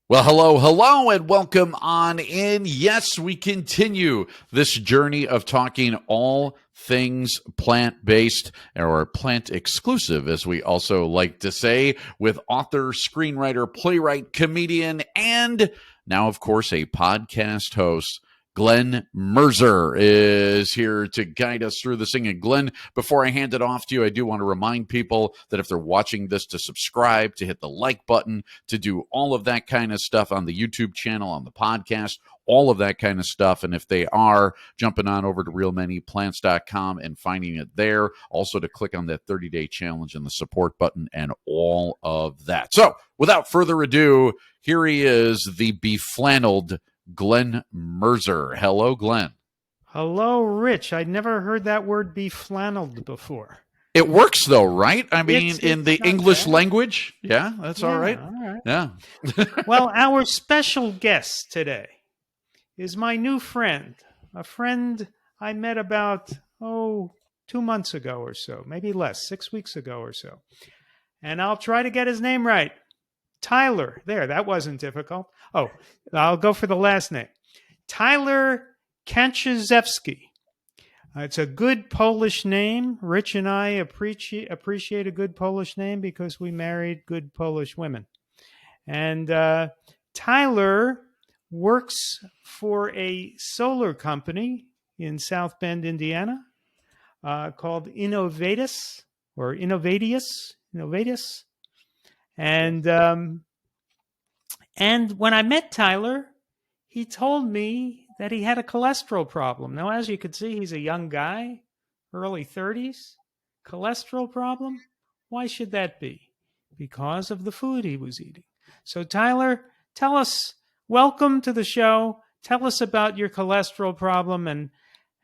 Well, hello, and welcome on in. Yes, we continue this journey of talking all things plant-based or plant-exclusive, as we also like to say, with author, screenwriter, playwright, comedian, and now, of course, a podcast host. Glen Merzer is here to guide us through this thing. And Glen, before I hand it off to you, I do want to remind people that if they're watching this, to subscribe, to hit the like button, to do all of that kind of stuff on the YouTube channel, on the podcast, all of that kind of stuff. And if they are, jumping on over to realmanyplants.com and finding it there. Also to click on that 30-day challenge and the support button and all of that. So without further ado, here he is, the beflanneled Glen Merzer. Hello, Glen. Hello, Rich. I'd never heard that word beflanneled before. It works, though, right? I mean, It's in the English language. Yeah, that's all right. All right. Yeah. Well, our special guest today is my new friend, a friend I met about, 2 months ago or so, maybe less, 6 weeks ago or so. And I'll try to get his name right. Tyler. There, that wasn't difficult. Oh, I'll go for the last name. Tyler Kanczuzewski. It's a good Polish name. Rich and I appreciate a good Polish name because we married good Polish women. And Tyler works for a solar company in South Bend, Indiana, called Innovatus. And when I met Tyler, he told me that he had a cholesterol problem. Now, as you can see, he's a young guy, early 30s. Cholesterol problem? Why should that be? Because of the food he was eating. So, Tyler, tell us, welcome to the show. Tell us about your cholesterol problem and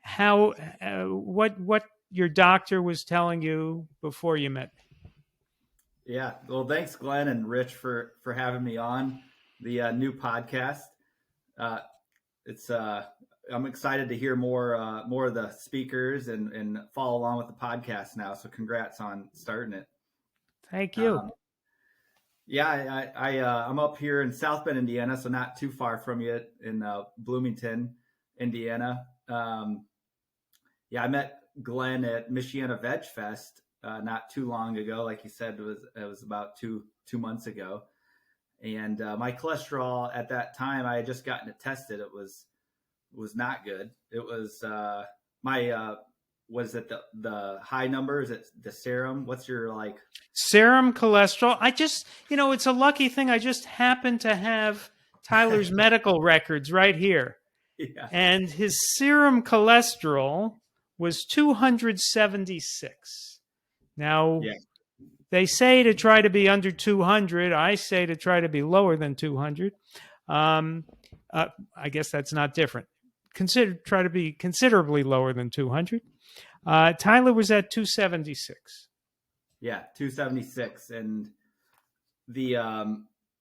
how, what your doctor was telling you before you met me. Yeah. Well, thanks, Glenn and Rich, for having me on the new podcast. I'm excited to hear more of the speakers and follow along with the podcast now. So congrats on starting it. Thank you. I'm up here in South Bend, Indiana, so not too far from you in Bloomington, Indiana. I met Glenn at Michiana Veg Fest not too long ago. Like you said, it was about two months ago. And my cholesterol at that time, I had just gotten it tested. It was not good. It was was it the high number? Is it the serum? What's your serum cholesterol? I just, it's a lucky thing. I just happen to have Tyler's medical records right here. Yeah. And his serum cholesterol was 276. Now, yeah. They say to try to be under 200. I say to try to be lower than 200. I guess that's not different. Try to be considerably lower than 200. Tyler was at 276. Yeah, 276. And the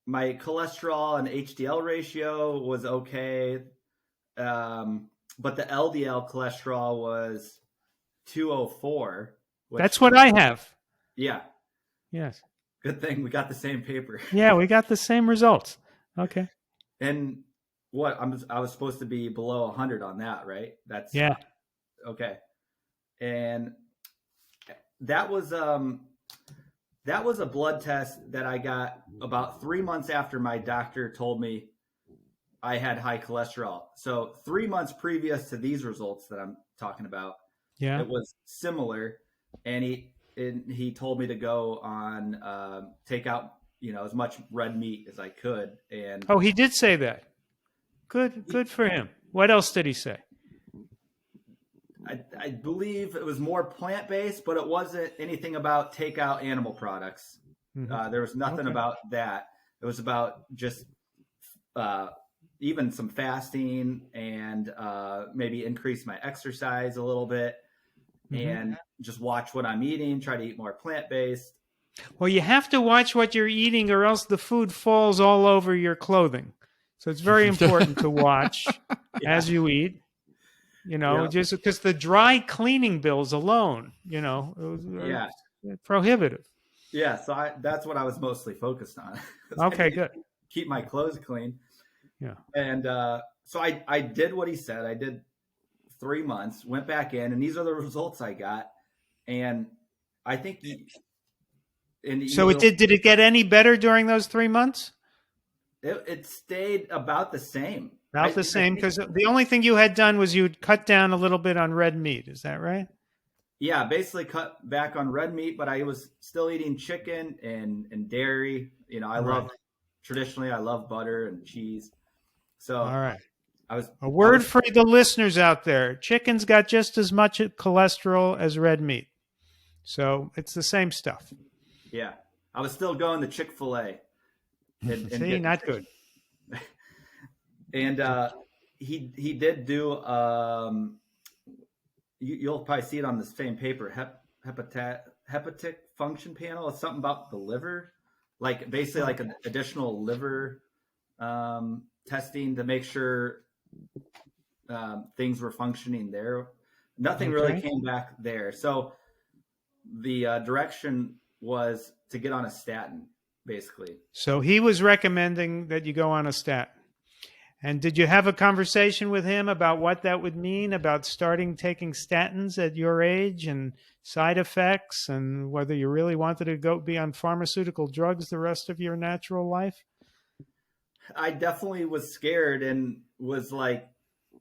my cholesterol and HDL ratio was okay. But the LDL cholesterol was 204. That's what I have. Yeah. Yes. Good thing we got the same paper. Yeah, we got the same results. Okay. And I was supposed to be below 100 on that, right? Yeah. Okay. And that was a blood test that I got about 3 months after my doctor told me I had high cholesterol. So 3 months previous to these results that I'm talking about, yeah, it was similar. And he told me to go on take out as much red meat as I could. And he did say that. Good for him. What else did he say? I believe it was more plant-based, but it wasn't anything about take out animal products. Mm-hmm. There was nothing about that. It was about just even some fasting and maybe increase my exercise a little bit. Mm-hmm. And just watch what I'm eating, try to eat more plant-based. Well, you have to watch what you're eating or else the food falls all over your clothing. So it's very important to watch as you eat, just because the dry cleaning bills alone, prohibitive. Yeah. So that's what I was mostly focused on. Okay, good. keep my clothes clean. Yeah. And so I did what he said. I did 3 months, went back in, and these are the results I got. And I think So did it get any better during those 3 months? It stayed about the same. About the same, because the only thing you had done was you'd cut down a little bit on red meat. Is that right? Yeah, basically cut back on red meat, but I was still eating chicken and dairy. You know, traditionally I love butter and cheese. So all right. A word for the listeners out there. Chicken's got just as much cholesterol as red meat. So it's the same stuff. Yeah. I was still going to Chick-fil-A. See, not good. And he did do you'll probably see it on the same paper, hepatic function panel. It's something about the liver, like basically like an additional liver testing to make sure things were functioning there. Nothing really came back there. So the direction was to get on a statin, basically. So he was recommending that you go on a statin. And did you have a conversation with him about what that would mean about starting taking statins at your age and side effects and whether you really wanted to go be on pharmaceutical drugs the rest of your natural life? I definitely was scared and was like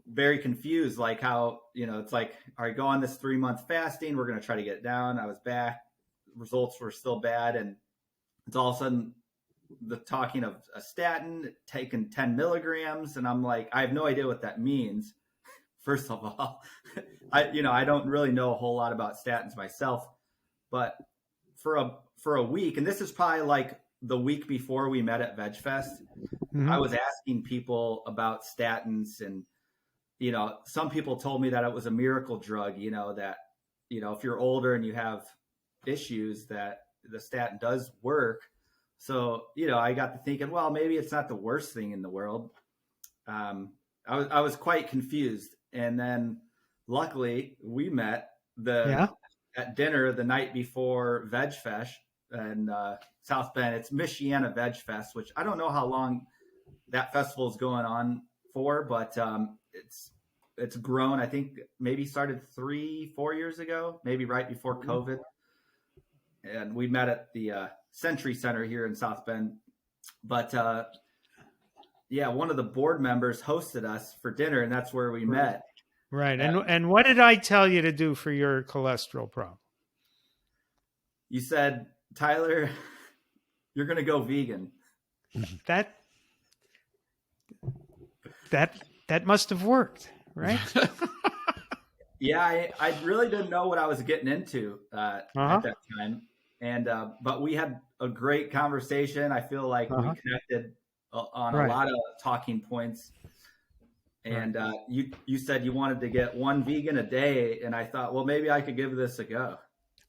very confused, like how, it's like, all right, go on this 3-month fasting. We're going to try to get it down. I was back. Results were still bad. And it's all of a sudden the talking of a statin, taking 10 milligrams. And I'm like, I have no idea what that means. First of all, I don't really know a whole lot about statins myself, but for a week, and this is probably like the week before we met at VegFest, I was asking people about statins, and, some people told me that it was a miracle drug, that, if you're older and you have issues that the statin does work. So, I got to thinking, well, maybe it's not the worst thing in the world. I was quite confused. And then luckily we met at dinner the night before VegFest in South Bend. It's Michiana VegFest, which I don't know how long that festival is going on for, but it's grown. I think maybe started 3-4 years ago, maybe right before COVID. And we met at the Century Center here in South Bend. But one of the board members hosted us for dinner, and that's where we met. Right. And what did I tell you to do for your cholesterol problem? You said, Tyler, you're going to go vegan. That must have worked, right? Yeah, I really didn't know what I was getting into at that time. And but we had a great conversation. I feel like we connected on a lot of talking points. And you said you wanted to get one vegan a day, and I thought, well, maybe I could give this a go.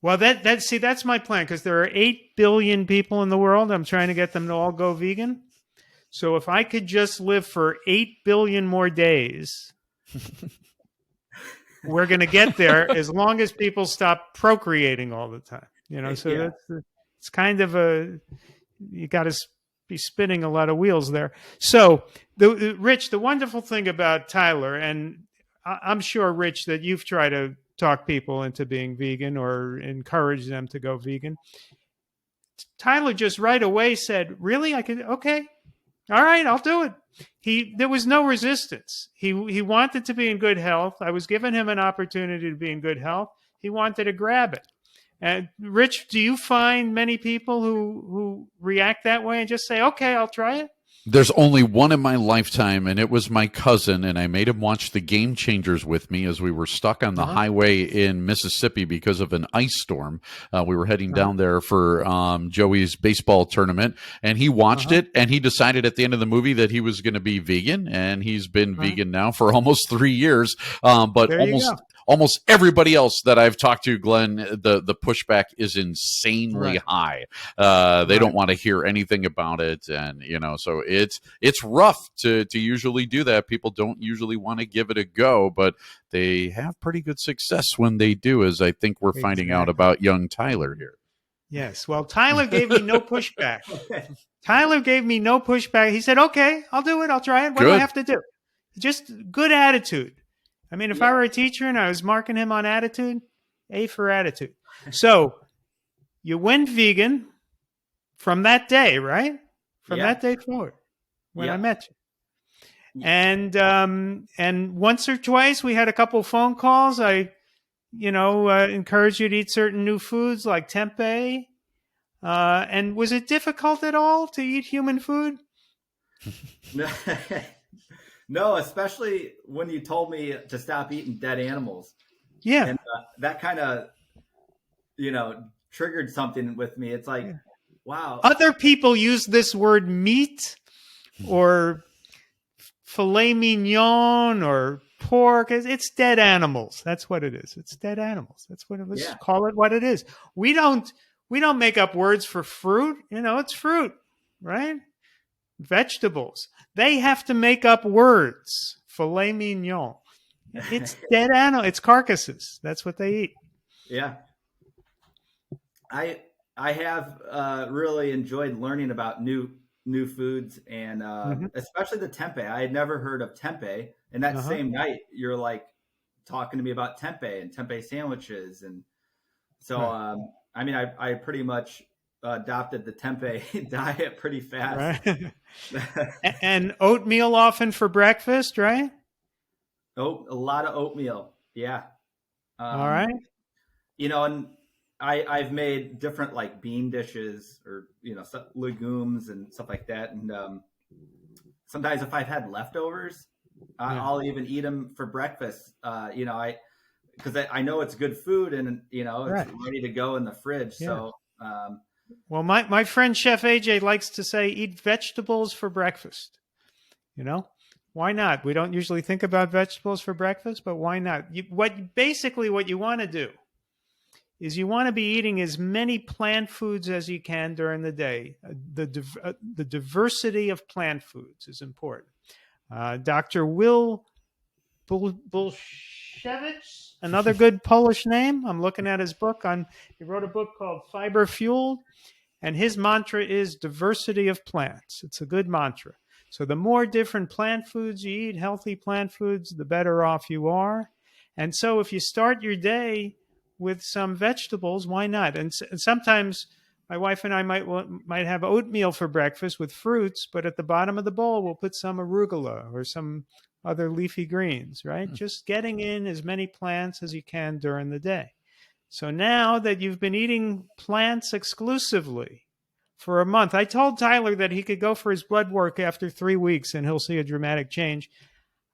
Well, that's my plan, because there are 8 billion people in the world. I'm trying to get them to all go vegan. So if I could just live for 8 billion more days, we're going to get there as long as people stop procreating all the time. So it's kind of you got to be spinning a lot of wheels there. So Rich, the wonderful thing about Tyler, and I'm sure, Rich, that you've tried to talk people into being vegan or encourage them to go vegan. Tyler just right away said, really? I could, okay. All right, I'll do it. There was no resistance. He wanted to be in good health. I was giving him an opportunity to be in good health. He wanted to grab it. And Rich, do you find many people who react that way and just say, okay, I'll try it? There's only one in my lifetime, and it was my cousin, and I made him watch the Game Changers with me as we were stuck on the highway in Mississippi because of an ice storm. We were heading down there for Joey's baseball tournament, and he watched it, and he decided at the end of the movie that he was going to be vegan, and he's been vegan now for almost 3 years. But almost everybody else that I've talked to, Glenn, the pushback is insanely high. They don't want to hear anything about it, and so it's rough to usually do that. People don't usually want to give it a go, but they have pretty good success when they do, as I think we're finding out about young Tyler here. Yes. Well, Tyler gave me no pushback. Tyler gave me no pushback. He said, okay, I'll do it. I'll try it. What do I Good. have to do? Just good attitude. I mean, if I Yeah. were a teacher and I was marking him on attitude, A for attitude. So you went vegan from that day, right? From Yeah. that day forward when Yeah. I met you. And once or twice we had a couple phone calls. I, encouraged you to eat certain new foods like tempeh. And was it difficult at all to eat human food? No, especially when you told me to stop eating dead animals. Yeah. And that kind of, triggered something with me. It's like, wow. Other people use this word meat or filet mignon or pork. It's dead animals. That's what it is. It's dead animals. That's what it is. Yeah. Call it what it is. We don't make up words for fruit. It's fruit, right? Vegetables. They have to make up words. Filet mignon. It's dead animal. It's carcasses. That's what they eat. Yeah. I have really enjoyed learning about new foods and especially the tempeh. I had never heard of tempeh, and that same night you're like talking to me about tempeh and tempeh sandwiches, and so I pretty much adopted the tempeh diet pretty fast. Right. And oatmeal often for breakfast, right? Oh, a lot of oatmeal. Yeah. All right. And I've made different like bean dishes or, legumes and stuff like that. And sometimes if I've had leftovers, I'll even eat them for breakfast. Because I know it's good food and, it's ready to go in the fridge. Yeah. So, well, my friend Chef AJ likes to say, eat vegetables for breakfast. Why not? We don't usually think about vegetables for breakfast, but why not? What you want to do is you want to be eating as many plant foods as you can during the day. The diversity of plant foods is important. Dr. Will Bulsiewicz, another good Polish name. I'm looking at his book. He wrote a book called Fiber Fueled, and his mantra is diversity of plants. It's a good mantra. So the more different plant foods you eat, healthy plant foods, the better off you are. And so if you start your day with some vegetables, why not? And sometimes my wife and I might have oatmeal for breakfast with fruits, but at the bottom of the bowl, we'll put some arugula or some other leafy greens, right? Just getting in as many plants as you can during the day. So now that you've been eating plants exclusively for a month, I told Tyler that he could go for his blood work after 3 weeks and he'll see a dramatic change.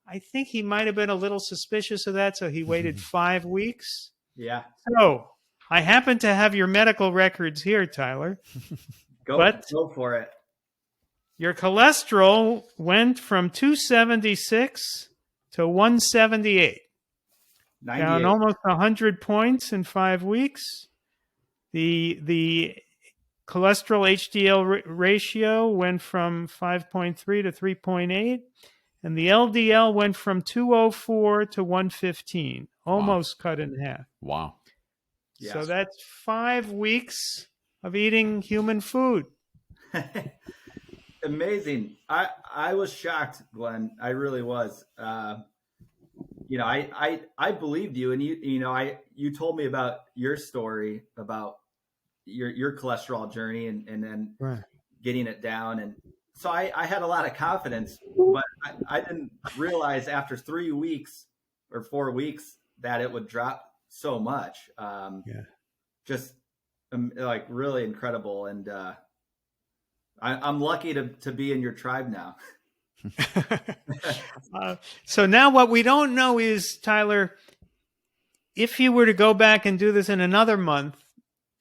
I think he might have been a little suspicious of that, so he waited 5 weeks. Yeah. So I happen to have your medical records here, Tyler. Go for it. Your cholesterol went from 276 to 178. 98. Down almost 100 points in 5 weeks. The cholesterol HDL ratio went from 5.3 to 3.8. And the LDL went from 204 to 115. Almost cut in half. Wow. Yes. So that's 5 weeks of eating human food. Amazing. I was shocked, Glenn. I really was. I believed you, and you told me about your story about your cholesterol journey and then getting it down, and so I had a lot of confidence, but I didn't realize after 3 weeks or 4 weeks that it would drop so much. Just like really incredible, and I'm lucky to be in your tribe now. So now what we don't know is, Tyler, if you were to go back and do this in another month,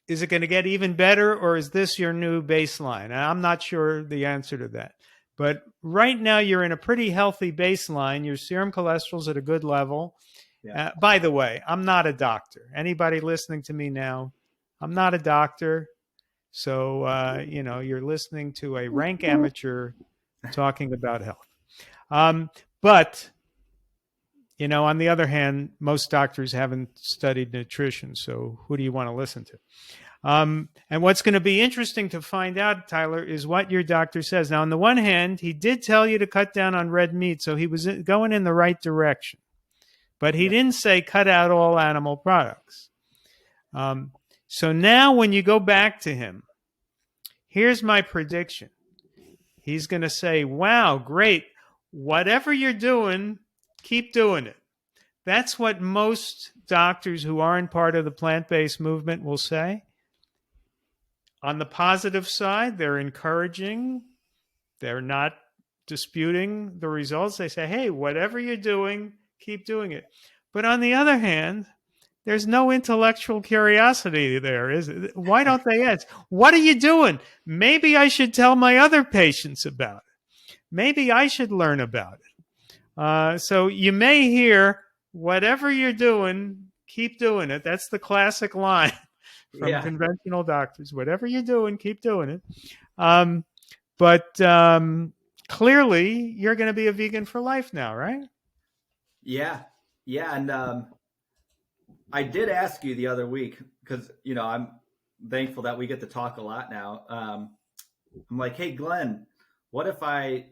is it going to get even better, or is this your new baseline? And I'm not sure the answer to that. But right now you're in a pretty healthy baseline. Your serum cholesterol's at a good level. Yeah. By the way, I'm not a doctor. Anybody listening to me now, I'm not a doctor. So, you're listening to a rank amateur talking about health. But, on the other hand, most doctors haven't studied nutrition. So who do you want to listen to? And what's going to be interesting to find out, Tyler, is what your doctor says. Now, on the one hand, he did tell you to cut down on red meat, so he was going in the right direction. But he didn't say cut out all animal products. So now when you go back to him, here's my prediction. He's going to say, wow, great. Whatever you're doing, keep doing it. That's what most doctors who aren't part of the plant-based movement will say. On the positive side, they're encouraging. They're not disputing the results. They say, hey, whatever you're doing, keep doing it. But on the other hand, there's no intellectual curiosity there, is it? Why don't they ask, what are you doing? Maybe I should tell my other patients about it. Maybe I should learn about it. So you may hear, whatever you're doing, keep doing it. That's the classic line from conventional doctors. Whatever you're doing, keep doing it. But clearly, you're going to be a vegan for life now, right? Yeah. And I did ask you the other week because, I'm thankful that we get to talk a lot now. I'm like, hey, Glenn, what if I,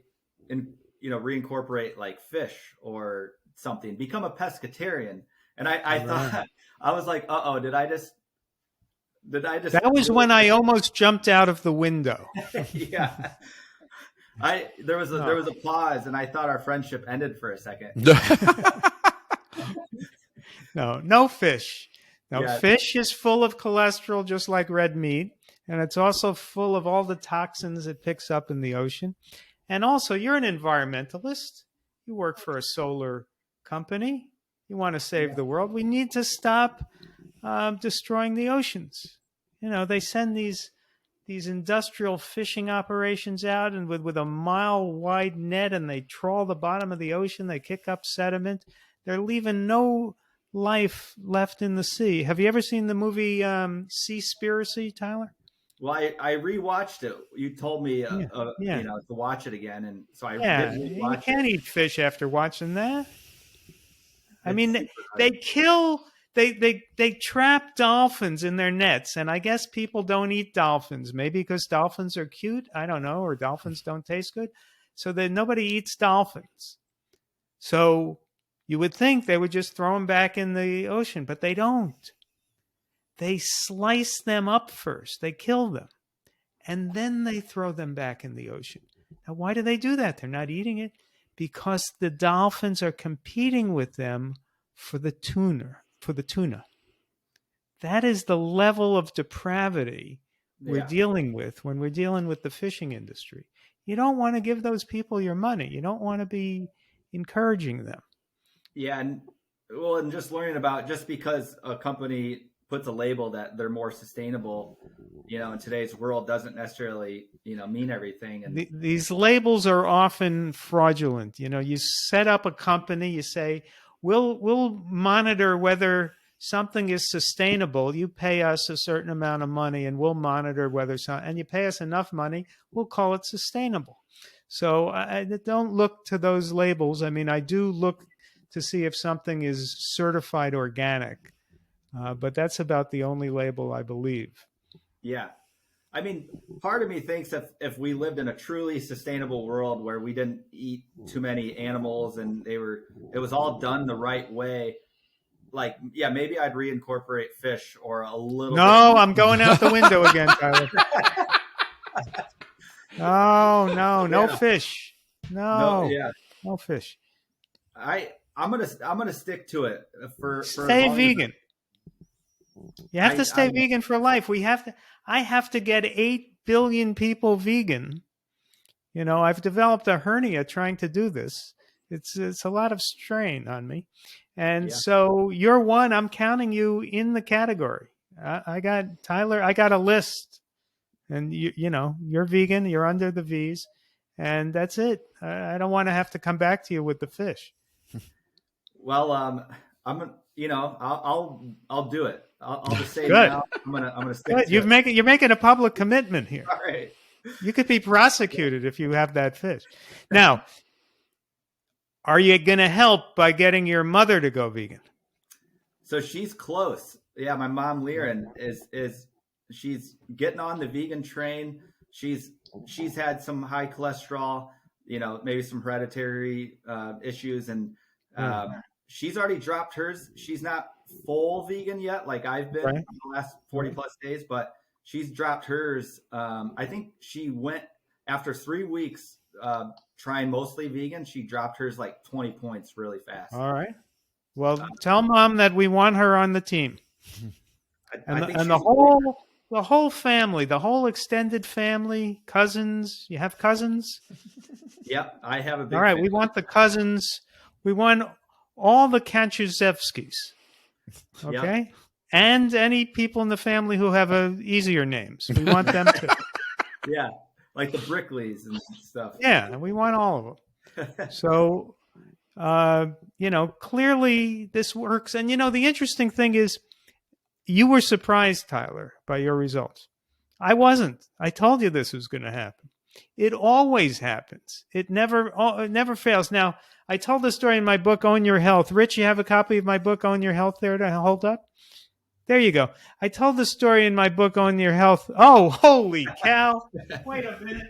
reincorporate like fish or something, become a pescatarian? And I thought, I was like, did I just? That was when I almost jumped out of the window. Yeah. There was a pause, and I thought our friendship ended for a second. No fish. Fish is full of cholesterol, just like red meat, and it's also full of all the toxins it picks up in the ocean. And also, you're an environmentalist. You work for a solar company. You want to save the world. We need to stop destroying the oceans. They send these industrial fishing operations out and with a mile-wide net, and they trawl the bottom of the ocean. They kick up sediment. They're leaving no life left in the sea. Have you ever seen the movie Seaspiracy, Tyler? Well, I rewatched it. You told me to watch it again, and so I did rewatch you can't eat fish after watching that. I mean, they trap dolphins in their nets, and I guess people don't eat dolphins, maybe because dolphins are cute, I don't know, or dolphins don't taste good, so that nobody eats dolphins. So you would think they would just throw them back in the ocean, but they don't. They slice them up first. They kill them, and then they throw them back in the ocean. Now, why do they do that? They're not eating it because the dolphins are competing with them for the tuna. That is the level of depravity we're dealing with when we're dealing with the fishing industry. You don't want to give those people your money. You don't want to be encouraging them. Yeah, and just learning about, just because a company puts a label that they're more sustainable, in today's world, doesn't necessarily, mean everything. And these labels are often fraudulent. You set up a company, you say, we'll monitor whether something is sustainable. You pay us a certain amount of money, and we'll monitor whether and you pay us enough money, we'll call it sustainable. So I don't look to those labels. I mean, I do look to see if something is certified organic, but that's about the only label I believe. Yeah. I mean, part of me thinks if we lived in a truly sustainable world where we didn't eat too many animals and it was all done the right way, like, maybe I'd reincorporate fish or a little bit. I'm going out the window again, Tyler. No fish. No fish. I'm gonna stick to it for stay vegan. You have to stay vegan for life. I have to get 8 billion people vegan. I've developed a hernia trying to do this. It's a lot of strain on me. And so you're one, I'm counting you in the category. I got a list, and you're vegan, you're under the V's, and that's it. I don't want to have to come back to you with the fish. Well, I'll do it. I'll just say now. I'm gonna stick. Good. You're making a public commitment here. All right. You could be prosecuted if you have that fish. Now, are you going to help by getting your mother to go vegan? So she's close. Yeah, my mom Liren she's getting on the vegan train. She's had some high cholesterol, maybe some hereditary issues, and she's already dropped hers. She's not full vegan yet, like I've been in the last 40 plus days, but she's dropped hers. I think she went after 3 weeks trying mostly vegan. She dropped hers like 20 points really fast. All right. Well, tell Mom that we want her on the team. And the whole family, the whole extended family, cousins. You have cousins? Yep, I have a big All right, family. we want the cousins. We want all the Kanczuzewskis. Okay? Yep. And any people in the family who have easier names. We want them too. Yeah, like the Brickleys and stuff. Yeah, we want all of them. So, clearly this works. And, the interesting thing is you were surprised, Tyler, by your results. I wasn't. I told you this was going to happen. It always happens. It never fails. Now, I told the story in my book, Own Your Health. Rich, you have a copy of my book, Own Your Health, there to hold up? There you go. I told the story in my book, Own Your Health. Oh, holy cow. Wait a minute.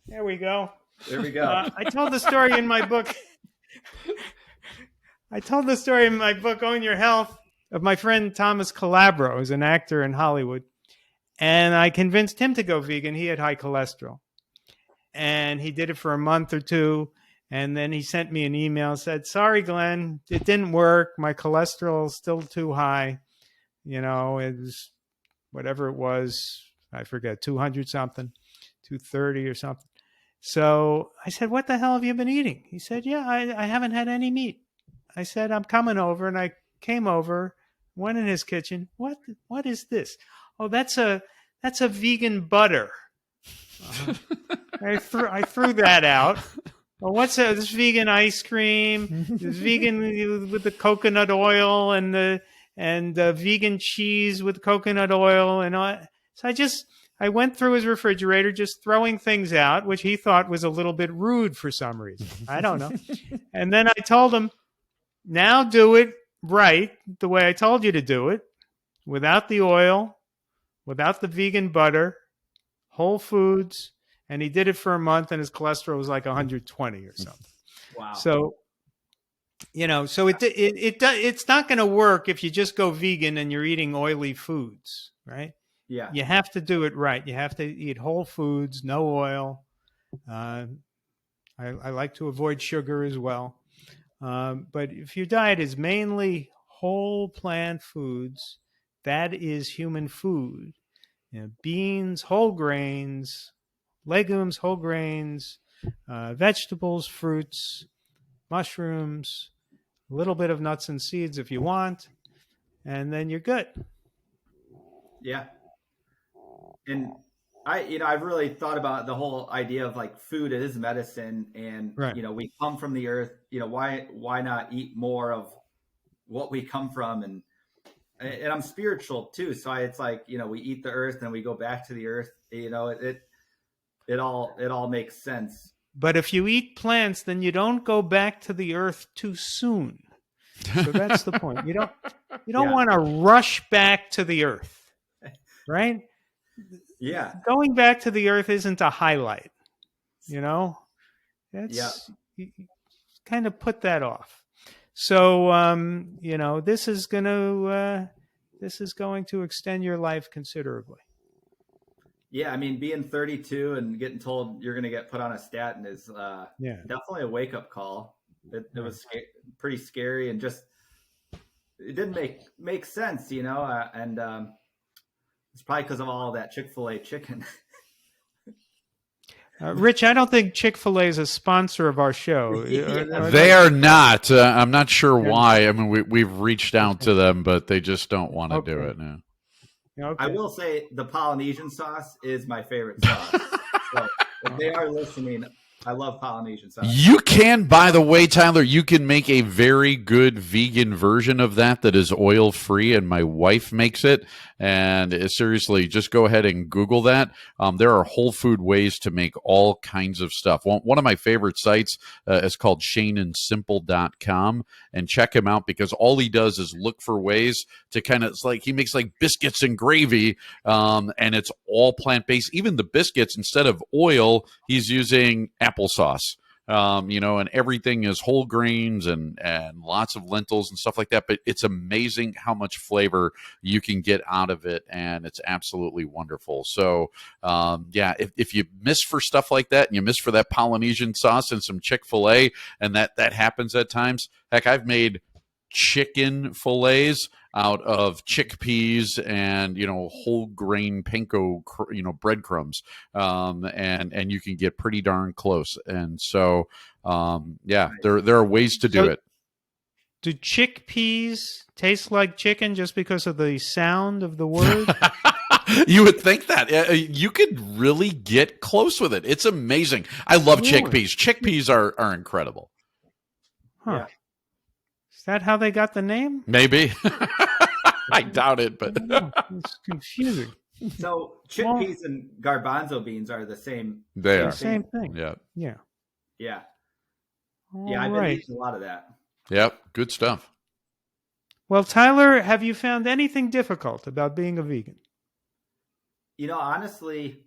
There we go. There we go. I told the story in my book. Own Your Health, of my friend Thomas Calabro, who's an actor in Hollywood. And I convinced him to go vegan. He had high cholesterol. And he did it for a month or two. And then he sent me an email, said, sorry, Glenn, it didn't work. My cholesterol is still too high. It was whatever it was. I forget, 200 something, 230 or something. So I said, what the hell have you been eating? He said, yeah, I haven't had any meat. I said, I'm coming over. And I came over, went in his kitchen. What is this? Oh, that's a vegan butter. I threw that out. Well, what's this vegan ice cream? This vegan with the coconut oil and the vegan cheese with coconut oil and all. So I went through his refrigerator, just throwing things out, which he thought was a little bit rude for some reason. I don't know. And then I told him, now do it right, the way I told you to do it, without the oil, without the vegan butter, whole foods. And he did it for a month, and his cholesterol was like 120 or something. Wow. So, it's not going to work if you just go vegan and you're eating oily foods, right? Yeah. You have to do it right. You have to eat whole foods, no oil. I like to avoid sugar as well. But if your diet is mainly whole plant foods, that is human food. Beans, whole grains, legumes, whole grains, vegetables, fruits, mushrooms, a little bit of nuts and seeds if you want, and then you're good. Yeah. And I've really thought about the whole idea of like food is medicine, and right. We come from the earth. Why not eat more of what we come from? And I'm spiritual too, so it's like we eat the earth and we go back to the earth. It all makes sense. But if you eat plants, then you don't go back to the earth too soon. So that's the point. You don't want to rush back to the earth, right? Yeah. Going back to the earth isn't a highlight. That's you kind of put that off. So this is going to extend your life considerably. Yeah, I mean, being 32 and getting told you're going to get put on a statin is definitely a wake-up call. It was pretty scary, and just it didn't make sense, and it's probably because of all that Chick-fil-A chicken. Rich, I don't think Chick-fil-A is a sponsor of our show. They are not. I'm not sure why. I mean, we've reached out to them, but they just don't want to do it now. Okay. I will say the Polynesian sauce is my favorite sauce. So if they are listening, I love Polynesian sausage. You can, by the way, Tyler, you can make a very good vegan version of that is oil free, and my wife makes it. And seriously, just go ahead and Google that. There are whole food ways to make all kinds of stuff. One of my favorite sites is called ShaneandSimple.com, and check him out because all he does is look for ways to it's like he makes like biscuits and gravy, and it's all plant-based. Even the biscuits, instead of oil, he's using applesauce. And everything is whole grains and lots of lentils and stuff like that. But it's amazing how much flavor you can get out of it, and it's absolutely wonderful. So, if you miss for stuff like that, and you miss for that Polynesian sauce and some Chick-fil-A, and that happens at times. Heck, I've made chicken fillets out of chickpeas and whole grain panko breadcrumbs, and you can get pretty darn close. And so there are ways to do it. Do chickpeas taste like chicken just because of the sound of the word? You would think that you could really get close with it. It's amazing. I love chickpeas. Chickpeas are incredible. Huh. Yeah. Is that how they got the name? Maybe. I doubt it, but it's confusing. So chickpeas and garbanzo beans are the same. They are same thing. Yeah. Yeah. All I've been right. eating a lot of that. Yep. Good stuff. Well, Tyler, have you found anything difficult about being a vegan? Honestly,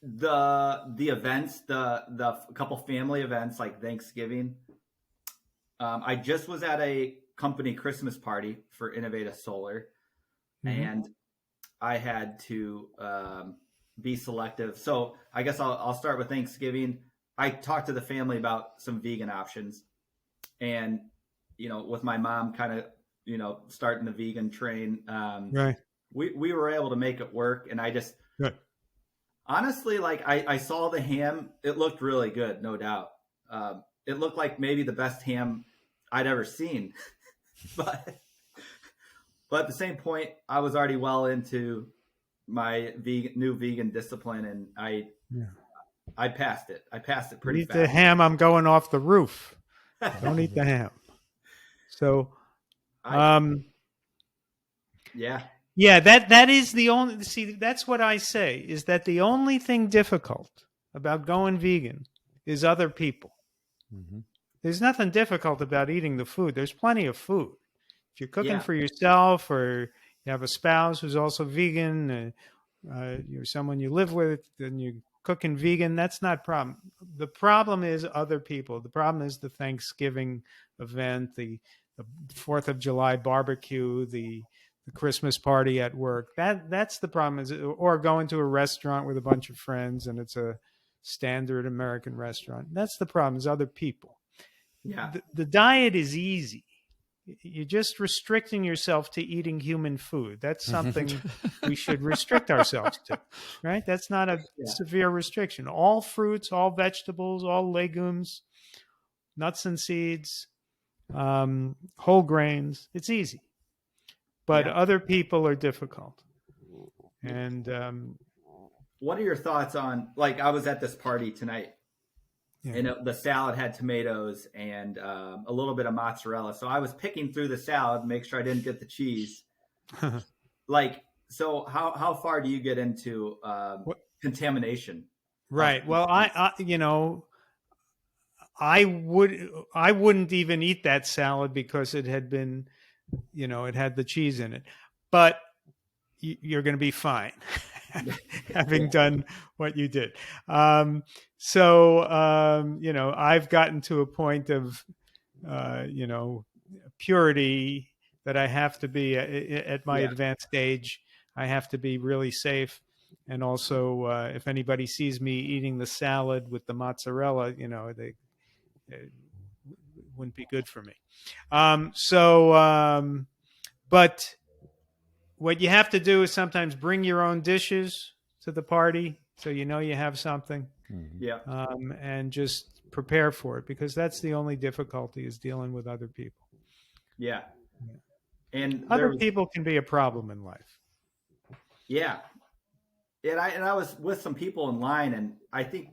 the events, the couple family events like Thanksgiving. I just was at a company Christmas party for Innovative Solar, and I had to be selective. So I guess I'll start with Thanksgiving. I talked to the family about some vegan options, and with my mom kind of starting the vegan train, Right. We were able to make it work. And I just honestly, like I saw the ham, it looked really good, no doubt. It looked like maybe the best ham I'd ever seen, but at the same point, I was already well into my new vegan discipline, and I passed it. I passed it pretty Eat fast. the ham, I'm going off the roof. Don't eat the ham. So, that is the only. See, that's what I say. Is that the only thing difficult about going vegan is other people. Mm-hmm. There's nothing difficult about eating the food. There's plenty of food. If you're cooking for yourself, or you have a spouse who's also vegan, you're someone you live with, and you're cooking vegan, that's not a problem. The problem is other people. The problem is the Thanksgiving event, the 4th of July barbecue, the Christmas party at work. That's the problem. Or going to a restaurant with a bunch of friends, and it's a standard American restaurant. That's the problem, is other people. Yeah. The diet is easy. You're just restricting yourself to eating human food. That's something we should restrict ourselves to, right? That's not a severe restriction. All fruits, all vegetables, all legumes, nuts and seeds, whole grains. It's easy. But other people are difficult. And what are your thoughts on, like, I was at this party tonight, and the salad had tomatoes and a little bit of mozzarella. So I was picking through the salad, make sure I didn't get the cheese. Like, so how far do you get into contamination? Right. Well, I wouldn't even eat that salad because it had been, it had the cheese in it. But you're going to be fine having done what you did. So I've gotten to a point of, purity that I have to be at my advanced age. I have to be really safe. And also, if anybody sees me eating the salad with the mozzarella, they it wouldn't be good for me. But what you have to do is sometimes bring your own dishes to the party, so you have something. Yeah. And just prepare for it, because that's the only difficulty, is dealing with other people. Yeah. And other people can be a problem in life. Yeah. And I was with some people in line, and I think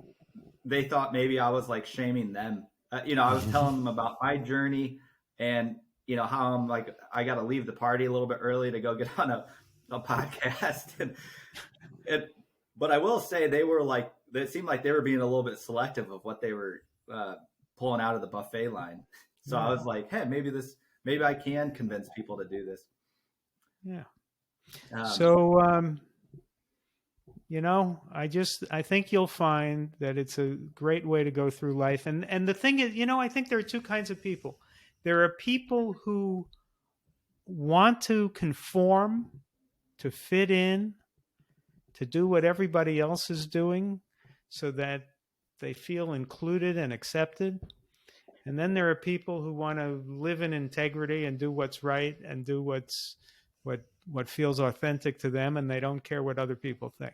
they thought maybe I was like shaming them. I was telling them about my journey and, how I'm like, I got to leave the party a little bit early to go get on a podcast. But I will say it seemed like they were being a little bit selective of what they were pulling out of the buffet line. So I was like, hey, maybe I can convince people to do this. Yeah. I think you'll find that it's a great way to go through life. And the thing is, I think there are two kinds of people. There are people who want to conform, to fit in, to do what everybody else is doing so that they feel included and accepted. And then there are people who want to live in integrity and do what's right and do what feels authentic to them, and they don't care what other people think.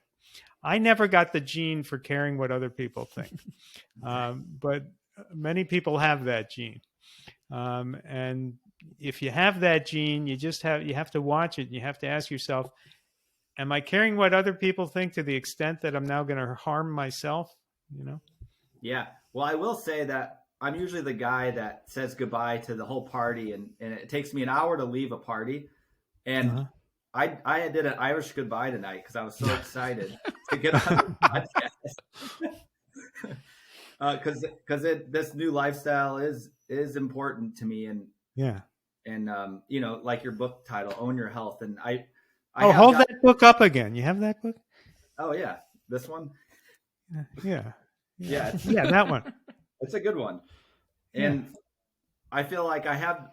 I never got the gene for caring what other people think, but many people have that gene. And if you have that gene, you have to watch it. And you have to ask yourself, am I caring what other people think to the extent that I'm now going to harm myself? Yeah. Well, I will say that I'm usually the guy that says goodbye to the whole party, and it takes me an hour to leave a party. And I did an Irish goodbye tonight because I was so excited to get on the podcast. Because this new lifestyle is important to me, and like your book title, Own Your Health, and I hold that book up again. You have that book? Oh yeah, this one. Yeah, yeah, that one. It's a good one, and I feel like I have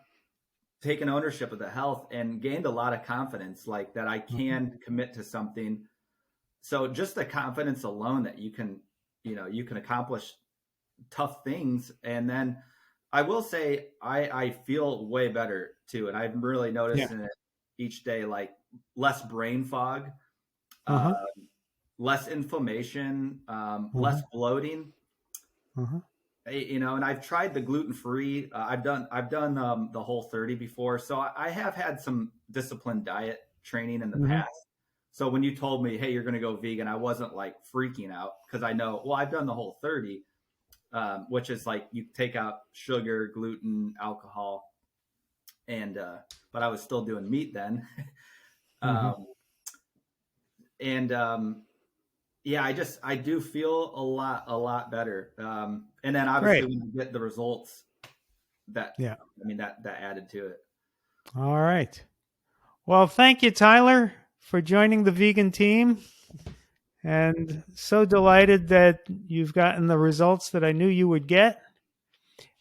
taken ownership of the health and gained a lot of confidence, like that I can commit to something. So just the confidence alone that you can accomplish tough things. And then I will say, I feel way better too. And I'm really noticing it each day, like less brain fog, less inflammation, less bloating. And I've tried the gluten-free. I've done the Whole30 before, so I have had some disciplined diet training in the past. So when you told me, hey, you're going to go vegan, I wasn't like freaking out because I know, well, I've done the Whole30, which is like you take out sugar, gluten, alcohol, and but I was still doing meat then. I do feel a lot better. And then obviously when you get the results that added to it. All right. Well, thank you, Tyler, for joining the vegan team. And so delighted that you've gotten the results that I knew you would get.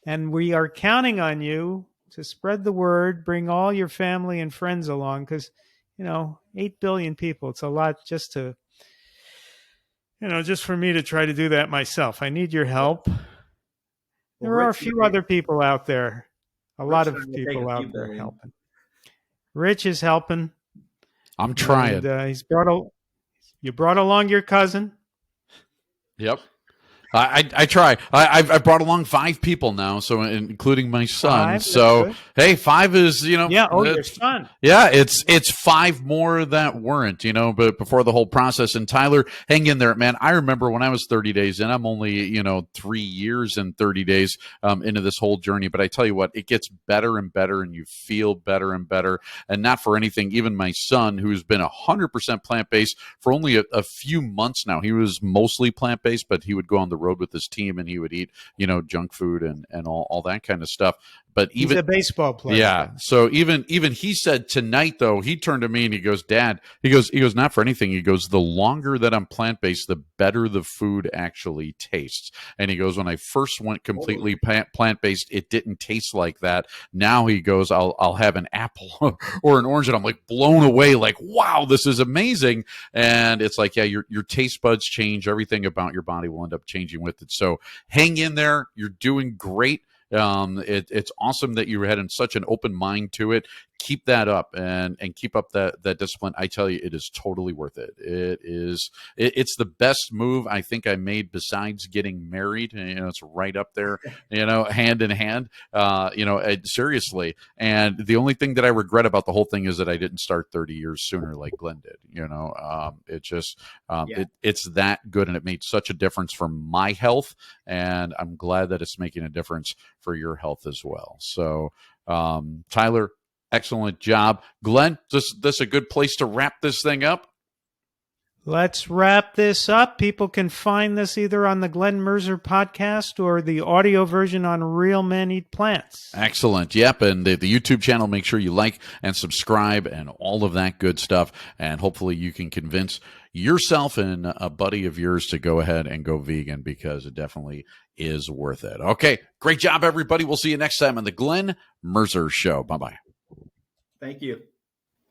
And we are counting on you to spread the word, bring all your family and friends along, because, 8 billion people, it's a lot just for me to try to do that myself. I need your help. There are a few other people out there, a lot of people out there helping. Rich is helping. I'm trying. And, you brought along your cousin. Yep. I try. I've brought along 5 people now, so including my son. 5? So hey, 5 is Yeah. Oh, your son. Yeah, it's 5 more that weren't, but before the whole process. And Tyler, hang in there, man. I remember when I was 30 days in. I'm only 3 years and 30 days into this whole journey. But I tell you what, it gets better and better, and you feel better and better. And not for anything, even my son, who's been 100% plant based for only a few months now. He was mostly plant based, but he would go on the road with his team and he would eat junk food and all that kind of stuff. But even he's a baseball player. Yeah. So even he said tonight, though, he turned to me and he goes, Dad, he goes, not for anything. He goes, the longer that I'm plant-based, the better the food actually tastes. And he goes, when I first went completely plant-based, it didn't taste like that. Now he goes, I'll have an apple or an orange, and I'm like blown away, like, wow, this is amazing. And it's like, yeah, your taste buds change. Everything about your body will end up changing with it. So hang in there. You're doing great. It's awesome that you had such an open mind to it. keep that up and keep up that discipline. I tell you, it is totally worth it. It's the best move I think I made besides getting married. It's right up there, hand in hand, seriously. And the only thing that I regret about the whole thing is that I didn't start 30 years sooner like Glen did. It's that good, and it made such a difference for my health, and I'm glad that it's making a difference for your health as well. So, Tyler, excellent job. Glen, is this a good place to wrap this thing up? Let's wrap this up. People can find this either on the Glen Mercer podcast or the audio version on Real Men Eat Plants. Excellent. Yep. And the YouTube channel, make sure you like and subscribe and all of that good stuff. And hopefully you can convince yourself and a buddy of yours to go ahead and go vegan, because it definitely is worth it. Okay. Great job, everybody. We'll see you next time on the Glen Mercer Show. Bye-bye. Thank you.